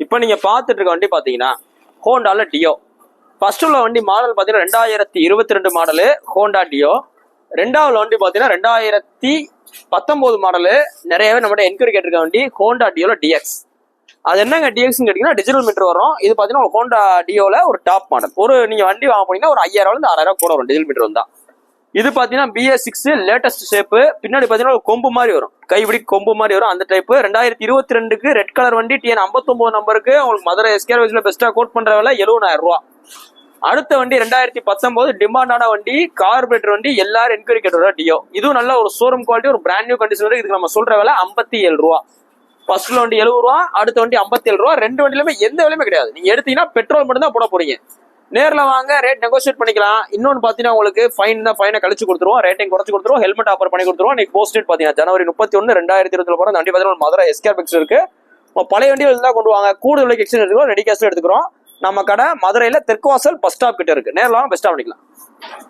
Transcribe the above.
இப்போ நீங்க பார்த்துட்டு இருக்க வண்டி பாத்தீங்கன்னா ஹோண்டால டியோ. ஃபர்ஸ்ட் உள்ள வண்டி மாடல் பாத்தீங்கன்னா 2022 மாடலு ஹோண்டா டியோ. ரெண்டாவது வண்டி பாத்தீங்கன்னா 2019 மாடலு. நிறையவே நம்மகிட்ட என்கொயரி கேட்டிருக்க வண்டி ஹோண்டா டியோல டிஎக்ஸ். அது என்னங்க டிஎக்ஸ்ன்னு கேட்டீங்கன்னா டிஜிட்டல் மீட்டர் வரும். இது பாத்தீங்கன்னா ஹோண்டா டியோல ஒரு டாப் மாடல். ஒரு நீங்க வண்டி வாங்க போனீங்கன்னா ஒரு 5000 இருந்து 6000 கூட வரும் டிஜிட்டல் மீட்டர் வந்தா. இது பாத்தீங்கன்னா BS6 லேட்டஸ்ட் ஷேப்பு. பின்னாடி பாத்தீங்கன்னா ஒரு கொம்பு மாதிரி வரும், கைப்பிடி கொம்பு மாதிரி வரும் அந்த டைப். 2022க்கு ரெட் கலர் வண்டி TN 59 நம்பருக்கு உங்களுக்கு மதுரை SKRVSல பெஸ்டா கோட் பண்ற விலை 70000 ரூபா. அடுத்த வண்டி 2019 டிமாண்டான வண்டி, கார்பரேட்டர் வண்டி, எல்லாரும் என்கொயரி கேட்டு டியோ. இதுவும் நல்ல ஒரு ஷோரூம் குவாலிட்டி, ஒரு பிராண்ட் நியூ கண்டிஷன். இதுக்கு நம்ம சொல்ற விலை 57 ரூபா. ஃபர்ஸ்ட்ல வண்டி 70 ரூபா, அடுத்த வண்டி 57 ரூபா. ரெண்டு வண்டியிலுமே எந்த விலையுமே கிடையாது. நீங்க எடுத்தீங்கன்னா பெட்ரோல் மட்டும் தான் போட போறீங்க. நேரில் வாங்க, ரேட் நெகோசியேட் பண்ணிக்கலாம். இன்னொன்று பார்த்தீங்கன்னா உங்களுக்கு ஃபைன் தான், ஃபைனை கழிச்சு கொடுத்துருவோம், ரேட்டிங் குறைச்சு கொடுத்துருவோம், ஹெல்மெட் ஆஃபர் பண்ணி கொடுத்துருவோம். நீங்க போஸ்ட் டேட் பார்த்தீங்கன்னா ஜனவரி 31, 2020 போகிற வண்டி பார்த்தீங்கன்னா மதுரை SKRVS இருக்கு. பழைய வண்டிகள் இருந்தால் கொண்டு வாங்க, கூடுதல் விலைக்கு எக்ஸ்சேஞ்ச் எடுத்துக்கிறோம், ரெடி கேஷ் எடுத்துக்கிறோம். நம்ம கடை மதுரையில் தெற்குவாசல் பஸ் ஸ்டாப் கிட்ட இருக்கு. நேரில் வாங்க, பெஸ்ட்டாக பண்ணிக்கலாம்.